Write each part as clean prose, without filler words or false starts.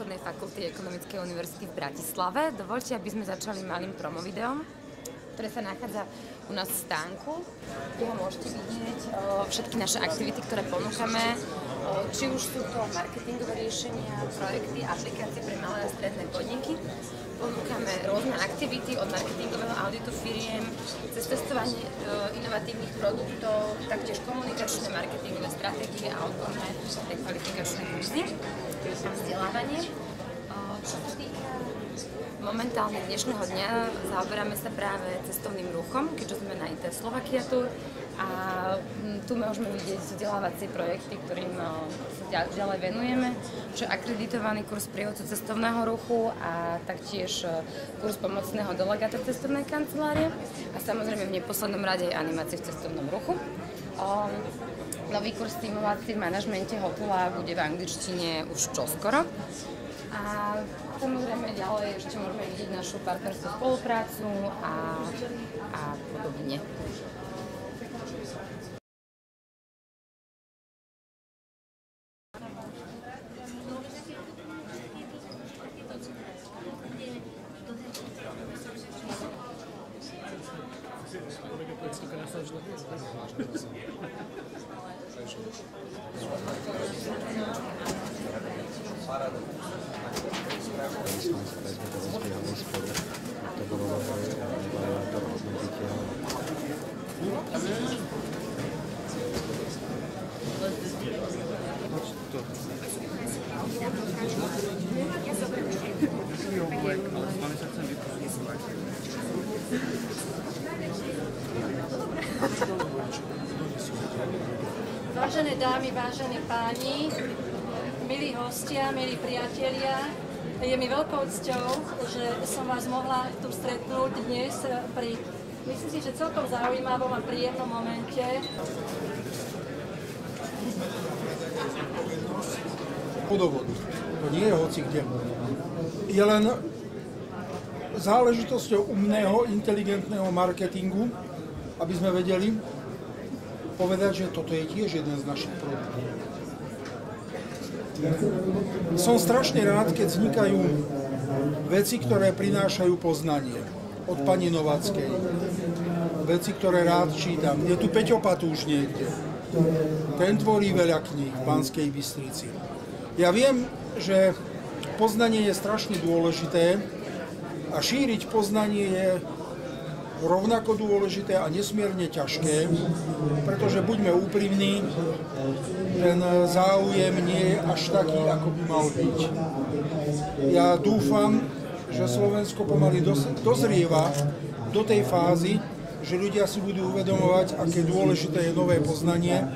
obchodnej fakulty Ekonomickej univerzity v Bratislave. Dovoľte, aby sme začali malým promovideom, ktoré sa nachádza u nás v stánku. Tu môžete vidieť všetky naše aktivity, ktoré ponúkame. Či už sú to marketingové riešenia, projekty, aplikácie pre malé a stredné podniky. Ponúkame rôzne aktivity od marketingového auditu firiem, cez testovanie inovatívnych produktov, taktiež komunikačné marketingové stratégie a odborné rekvalifikačné kurzy a vzdelávanie. Čo sa týka momentálne dnešného dňa, zaoberáme sa práve cestovným ruchom, keďže sme na IT Slovakia Tour a tu môžeme vidieť vzdelávacie projekty, ktorým sa ďalej venujeme, čo je akreditovaný kurz sprievodcu cestovného ruchu a taktiež kurz pomocného delegáta cestovnej kancelárie a samozrejme v neposlednom rade aj animácie v cestovnom ruchu. Nový kurz stimulácie v manažmente hotela bude v angličtine už čoskoro. A samozrejme ďalej ešte môžeme vidieť našu partnerskú spoluprácu a podobne. Vážené dámy, vážení páni, milí hostia, milí priatelia, je mi veľkou cťou, že som vás mohla tu stretnúť dnes pri, myslím si, že celkom zaujímavom a príjemnom momente. Vodovodu. To nie je hoci kde. Je len záležitosťou umného, inteligentného marketingu, aby sme vedeli povedať, že toto je tiež jeden z našich produktov. Som strašne rád, keď vznikajú veci, ktoré prinášajú poznanie. Od pani Novackej. Veci, ktoré rád čítam. Je tu Peťo Patúš niekde. Ten tvorí veľa kníh v Banskej Bystrici. Ja viem, že poznanie je strašne dôležité a šíriť poznanie je rovnako dôležité a nesmierne ťažké, pretože buďme úprimní, ten záujem nie je až taký, ako by mal byť. Ja dúfam, že Slovensko pomaly dozrieva do tej fázy, že ľudia si budú uvedomovať, aké dôležité je nové poznanie,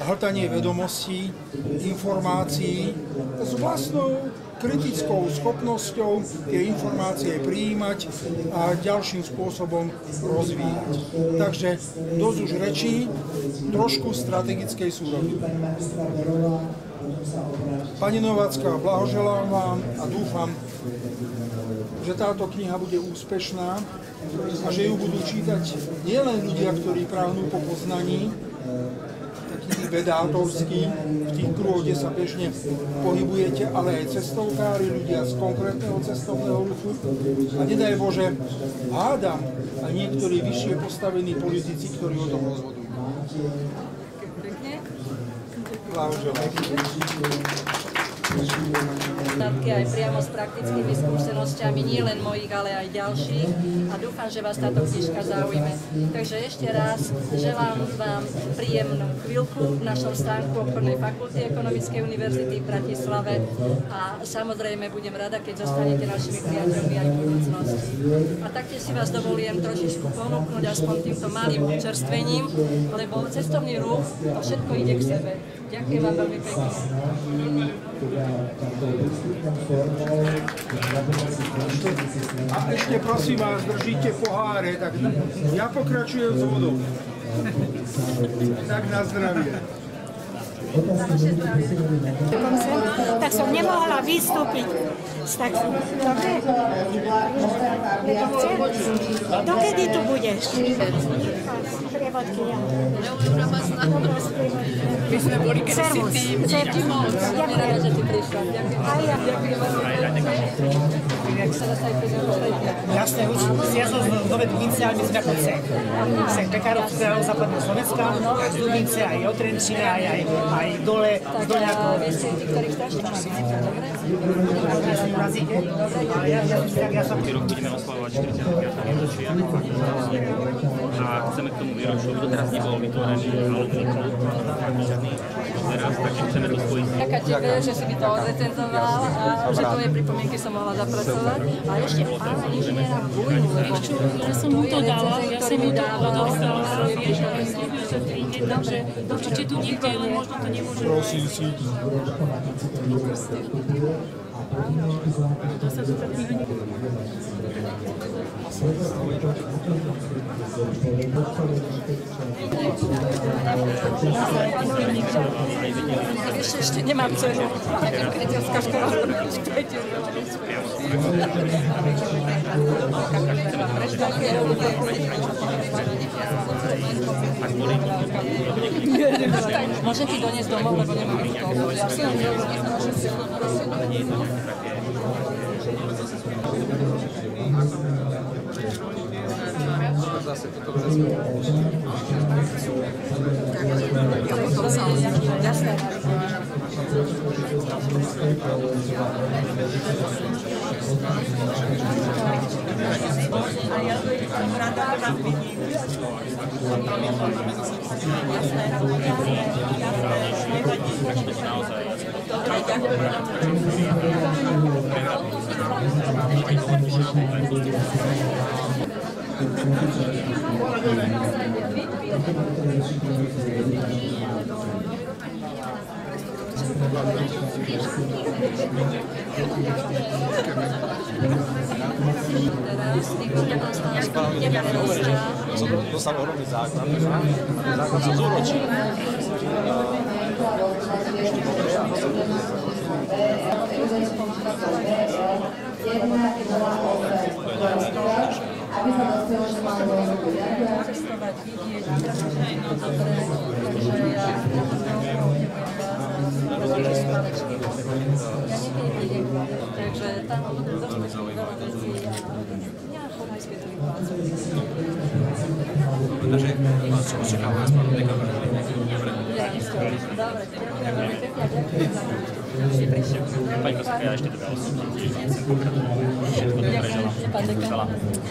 hltanie vedomostí, informácií s vlastnou kritickou schopnosťou tie informácie prijímať a ďalším spôsobom rozvíjať. Takže dosť už rečí, trošku strategickej súroviny. Pani Novacká, blahoželám vám a dúfam, že táto kniha bude úspešná a že ju budú čítať nielen ľudia, ktorí práhnú po poznaní, taký vedátorský, v tých kruhoch, kde sa bežne pohybujete, ale aj cestovkári, ľudia z konkrétneho cestovného ruchu. A nedaj Bože, hádam aj niektorí vyššie postavení politici, ktorí o tom rozhodujú. Blahoželám. Aj priamo s praktickými skúsenosťami, nie len mojich, ale aj ďalších a dúfam, že vás táto knižka zaujme. Takže ešte raz želám vám príjemnú chvíľku v našom stánku obchodnej fakulty Ekonomickej univerzity v Bratislave a samozrejme budem rada, keď zostanete našimi priateľmi aj v budúcnosti. A taktiež si vás dovolím trošičku ponúknuť aspoň týmto malým občerstvením, lebo cestovný ruch, to všetko ide k sebe. Ďakujem vám veľmi pekne. A ešte prosím vás, držíte poháre, tak ja pokračujem s vodou. Tak na zdravie. Tak som nemohla vystúpiť z taxi. Dobre? Dokedy tu budeš? Prievodkyňa. My sme boli kedysi tým. Díky moc. Veľmi rada, že ty prišla. Jasné, už ja som z Nové Dubince, ale my sme ako cech. Cech pekárov západného Slovenska, z Dubince, aj od Trenčína, aj dole, z Doľakov. Vy ste tí, ktorých strašne má vizitku, dobre? Ale ja som... Rok budeme oslavovať 45. výročie a chceme k tomu výročiu, doteraz nebol vytvorený alumný klub, teraz, takže chceme to spojiť. Ďakujem tebe, že si mi to odrecenzoval a že tvoje pripomienky som mohla zapracovať. A ešte pána inžiniera Bujnu, lebo Ja som mu to dala, odovzdala svoje takže určite tu niekde, ale možno to nemôže. Prosím si. ešte nemám cenu. Taká priateľská škola. Môžem ti doniesť domov, lebo nemám to. Ja si len jasné. Dostal ohromný základ. Základ sa zúročí. Takže tam Takže vás očakávam aspoň dekabr. dobre. Pani Kosovka, ja ešte teda osobne chcem pokračovať. Všetko dobre želám. Veľa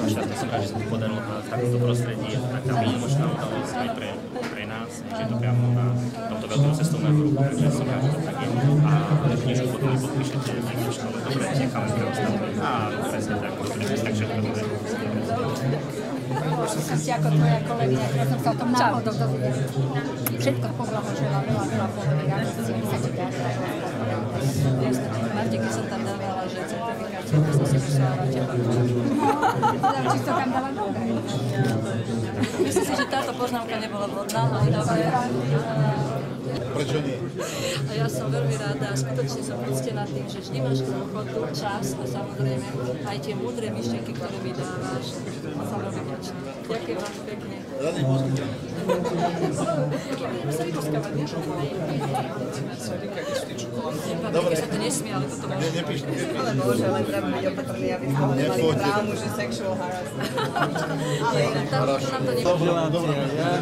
šťastia, som rád, že sa to podarilo v takomto prostredí. Taká výnimočná udalosť aj pre nás, že je to priamo na tomto veľkom cestovného ruchu, takže som rád, že to tak je. A knižku potom mi podpíšete, výnimočná, ale dobre, necháme pre ostatní. A presne tak, tak všetko dobre. Som si ako tvoja kolegyňa, ktorá som sa o tom náhodou dozvedela. Všetko poblahoželám, veľa pohody, radosti, sa ti dá. Jasne, Marte, keď som tam dávala, že certifikáciu, to som si myslela na teba. Či to tam dala dobre. Myslím si, že táto poznámka nebola vhodná, ale dobre. Prečo nie? A ja som veľmi rada a skutočne som poctená tým, že vždy máš tú ochotu, čas a samozrejme aj tie múdre myšlienky, ktoré mi dávaš. A som veľmi vďačná. Ďakujem vám pekne. Sa vyboskávať, nie? Dobre. Sa to nesmie, ale toto môže. Ale bohužiaľ len treba byť opatrný, aby sme mali právu, že sexual harassment. Ale inak tam to nebude.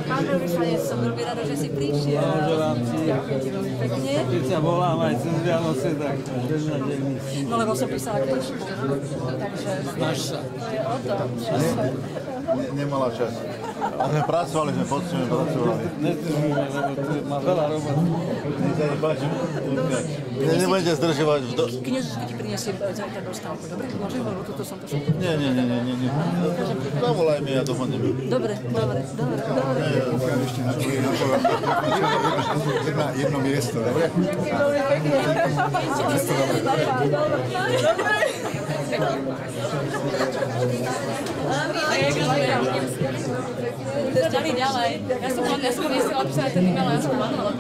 Pán veľvyslanec, som veľmi rada, že si prišiel. Ďakujem ti veľmi pekne. Keď ťa volám aj cez Vianoce, tak beznadeľný si. No lebo som písala knižku. Takže Snaž sa. to je o tom. Nemala čas. A sme pracovali, sme poctivne pracovali. Nezdržujme, lebo to má veľa roboty. Mne sa nepáči. Nebudete zdržovať. Knižečku ti prinesiem zajtra do stánku, dobre? Môžem, lebo toto som to som... Nie. Zavolaj mi, ja dohodneme. Dobre. Jedno miesto, dobre? Dobre. Dali ďalej. Ja som si odpísala ten e-mail a ja som hľadala.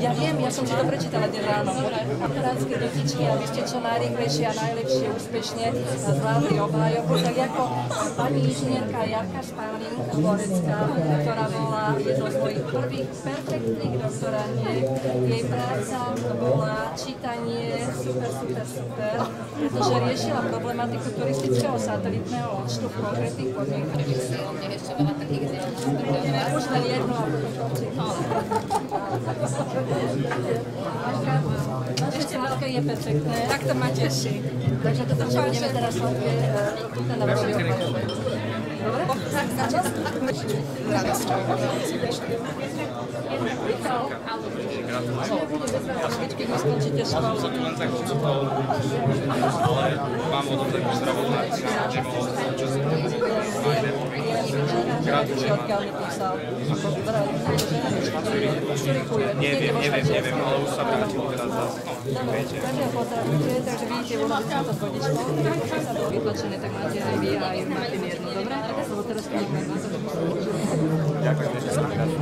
Ja viem, ja som si to prečítala dnes ráno. Akurátske detičky, aby ste čo najrýchlejšie a najlepšie úspešne zvládli obhajobu, tak ako pani inžinierka Jarka Špálink-Borecká, ktorá bola jednou z mojich prvých perfektných doktorandiek. Jej práca bola čítanie super, pretože riešila problematiku turistického satelitného odčtu v konkrétnych podmienkach. Ešte veľa takých Už len jednu a potom končí. Naše sladké je perfektné. Tak to ma teší. Takže toto čo budeme teraz sladké tuto na vaši obhajobe. Dobre? Tak začať. radosťou. Keď skončíte školu. Len tak odcutol, ale mám o tom takú zdravotnú nemohol čas. Gratulujem. Neviem, ale už sa vrátil teraz zase. Dobre, takže pozdravujte, takže vidíte, urobili sme to s vodičkou, keď sa bolo vytlačené, tak máte aj vy a aj máte mierno, dobre? Lebo teraz vidíme na to. Ďakujem, že sa vrátil.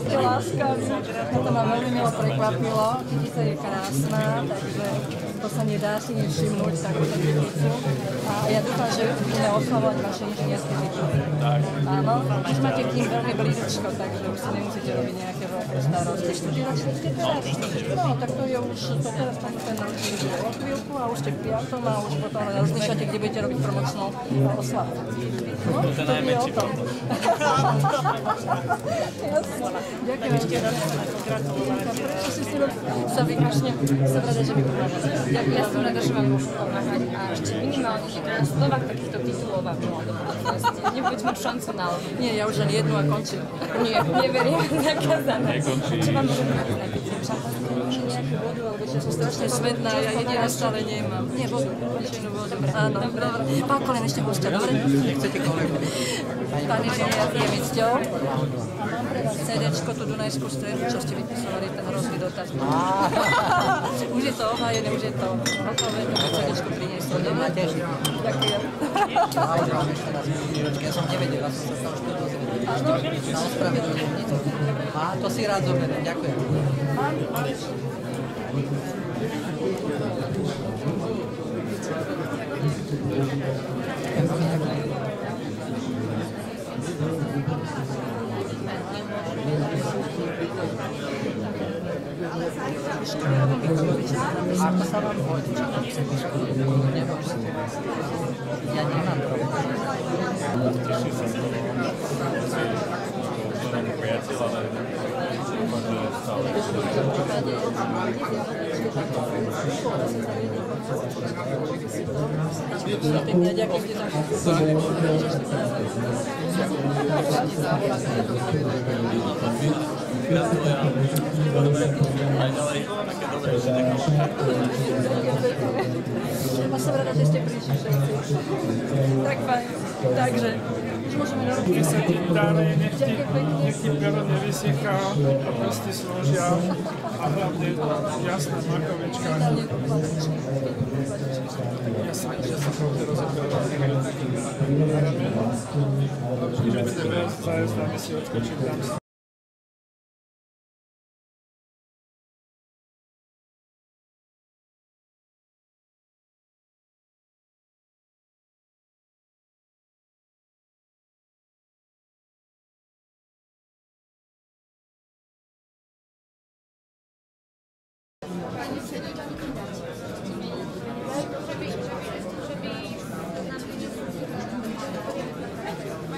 Je láskavý, to ma veľmi milo prekvapilo, kytica je krásna, takže to sa nedá si nevšimnúť takúto kyticu. A ja dúfam, že budeme oslavovať vaše inžinierské tituly. Áno, už máte k tým veľmi blízečko, takže už si nemusíte robiť nejaké veľké starosti. 4 ročník ste teraz? No, tak to je už, to teraz ten ročník bude o chvíľku a už ste v 5. a už potom rozmýšľate, kde budete robiť promočnú oslavu. No, to je o tom. Ďakujem ešte raz. Prečo si sa vykašne? Som rada, že mi pomáhate. Ja som rada, že vám môžu pomáhať a ešte minimálne 11 Slovak takýchto titulov vám bolo do budúcnosti. Nebuď mať šancu na lebo. Nie, ja už len jednu a končím. Nie, neverím, zakázané. Čo vám môžem povedať najpýtať? Nejakú vodu, alebo ešte som strašne smetná, ja jediná stále nemám. Nie, vodu, končenú vodu. Áno, dobre. Pán Kolen, ešte hostia, dobre? Nechcete kolegu. Pán inžinier, je mi cťou. Mám pre vás CDčko, tú Dunajskú strelu, čo ste vypisovali, ten hrozný dotaz. Už je to obhajené, už je to hotové, to CDčko prinieslo. Dobre? Ďakujem. Ja som nevedel, ja som sa stal študovať. Na ospravedlnenie. A to si rád zoberiem, ďakujem. Ako sa vám hodí? Nemôžete. Ja nemám problém. Ja som rada, že ste prišli všetci. Tak fajn. Takže, už môžeme robiť. Nech sa ti dáre, nech ti pero nevysychá, a prsty slúžia a hlavne jasná makovička. Ja sa chvíľu rozoberám. Že budeme zájsť, dáme si odskočiť tam.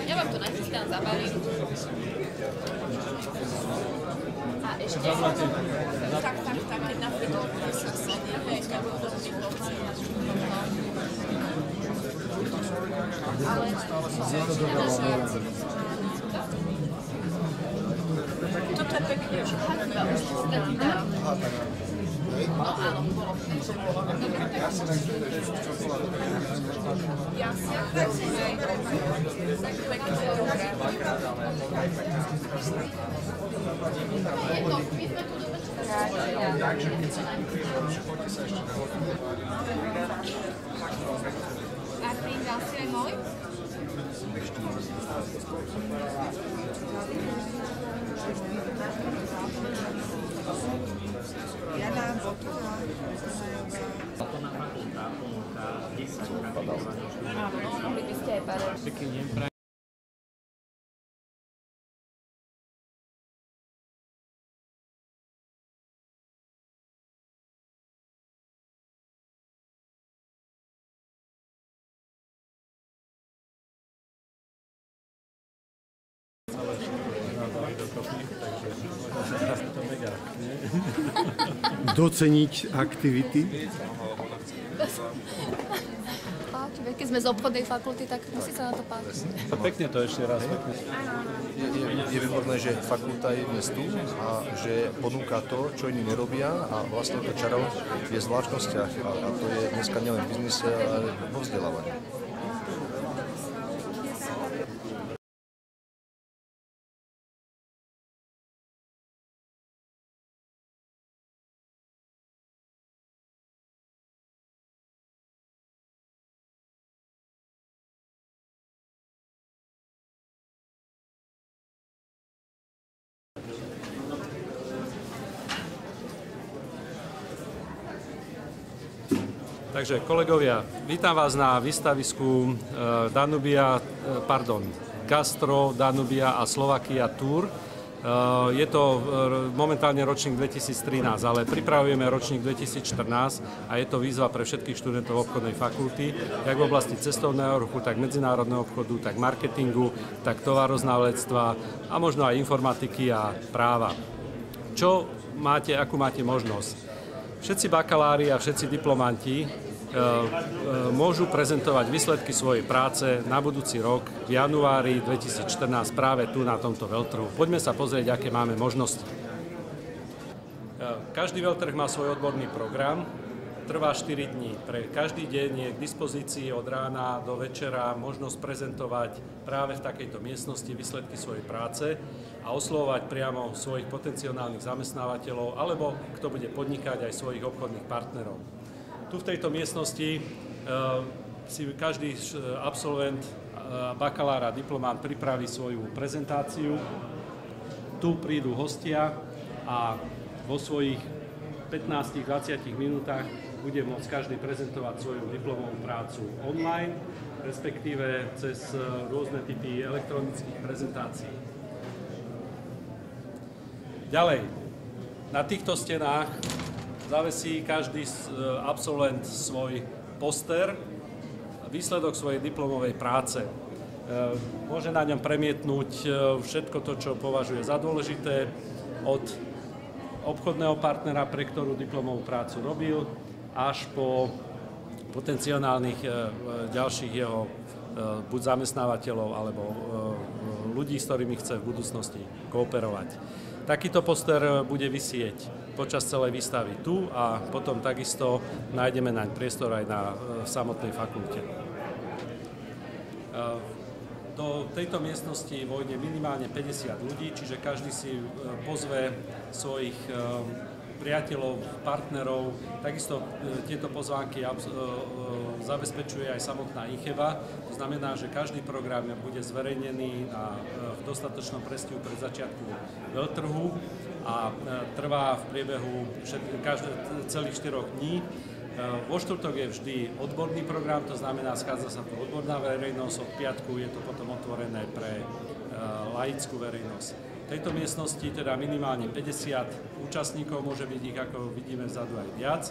Ja vám to nachystám, zabalím. A ešte... Tak, keď na frigo sa sledíme, nebudú to tí chlopci. Ale... Toto je pekne. No áno, bolo. Ja si Prosím, dá si aj môj? Jana Botová. Základná fakulta ponúka 10 kandidovaných študentov. Mohli by ste aj pár. Pekný deň prajem. Doceniť aktivity? Páči, keď sme z obchodnej fakulty, tak musí sa na to páčiť. Pekne to ešte raz. Je výborné, že fakulta je dnes tu a že ponúka to, čo iní nerobia a vlastne to čaro je v zvláštnostiach a to je dneska nielen v biznise, ale vo vzdelávaní. Takže kolegovia, vítam vás na výstavisku Gastro, Danubia a Slovakia Tour. Je to momentálne ročník 2013, ale pripravujeme ročník 2014 a je to výzva pre všetkých študentov obchodnej fakulty, jak v oblasti cestovného ruchu, tak medzinárodného obchodu, tak marketingu, tak tovaroználectva a možno aj informatiky a práva. Akú máte možnosť? Všetci bakalári a všetci diplomanti môžu prezentovať výsledky svojej práce na budúci rok v januári 2014 práve tu na tomto veľtrhu. Poďme sa pozrieť, aké máme možnosti. Každý veľtrh má svoj odborný program, trvá 4 dní. Pre každý deň je k dispozícii od rána do večera možnosť prezentovať práve v takejto miestnosti výsledky svojej práce a oslovovať priamo svojich potenciálnych zamestnávateľov alebo kto bude podnikať aj svojich obchodných partnerov. Tu v tejto miestnosti si každý absolvent, bakalár a diplomant pripraví svoju prezentáciu. Tu prídu hostia a vo svojich 15-20 minútach bude môcť každý prezentovať svoju diplomovú prácu online, respektíve cez rôzne typy elektronických prezentácií. Ďalej, na týchto stenách zavesí každý absolvent svoj poster, výsledok svojej diplomovej práce. Môže na ňom premietnúť všetko to, čo považuje za dôležité, od obchodného partnera, pre ktorú diplomovú prácu robil, až po potenciálnych ďalších jeho buď zamestnávateľov, alebo ľudí, s ktorými chce v budúcnosti kooperovať. Takýto poster bude visieť počas celej výstavy tu a potom takisto nájdeme naň priestor aj v samotnej fakulte. Do tejto miestnosti vojde minimálne 50 ľudí, čiže každý si pozve svojich priateľov, partnerov. Takisto tieto pozvánky zabezpečuje aj samotná ICHEVA. To znamená, že každý program bude zverejnený v dostatočnom predstihu pred začiatku veľtrhu a trvá v priebehu celých 4 dní. Vo štvrtok je vždy odborný program, to znamená, schádza sa tu odborná verejnosť, od piatku je to potom otvorené pre laickú verejnosť. V tejto miestnosti teda minimálne 50 účastníkov, môže byť ich, ako vidíme vzadu, aj viac.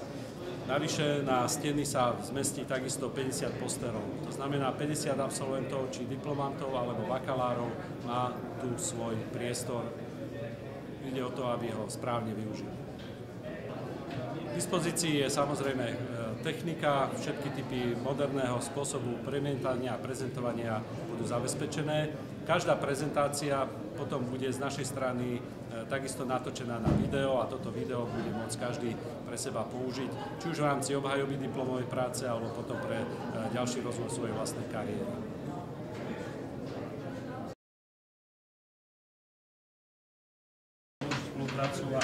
Navyše na steny sa zmestí takisto 50 posterov. To znamená 50 absolventov, či diplomantov alebo bakalárov má tu svoj priestor. Ide o to, aby ho správne využili. K dispozícii je samozrejme technika, všetky typy moderného spôsobu premietania a prezentovania budú zabezpečené. Každá prezentácia potom bude z našej strany takisto natočená na video a toto video bude môcť každý pre seba použiť, či už v rámci obhajoby diplomovej práce alebo potom pre ďalší rozvoj svojej vlastnej kariéry. prácu a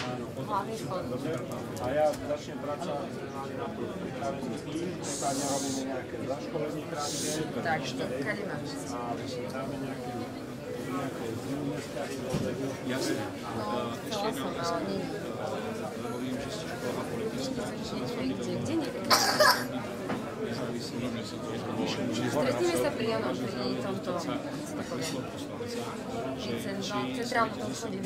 a ja začnem pracovať na pripravený tým, prípadne robíme nejaké zaškolenie krátke. Tak, kade máš? A dáme nejaké zimneskary do obedu. Jasne. Ešte jedna otázka. Lebo viem, že ste škola politická. Kde nie? Stretneme sa pri tomto centrálnom obchode,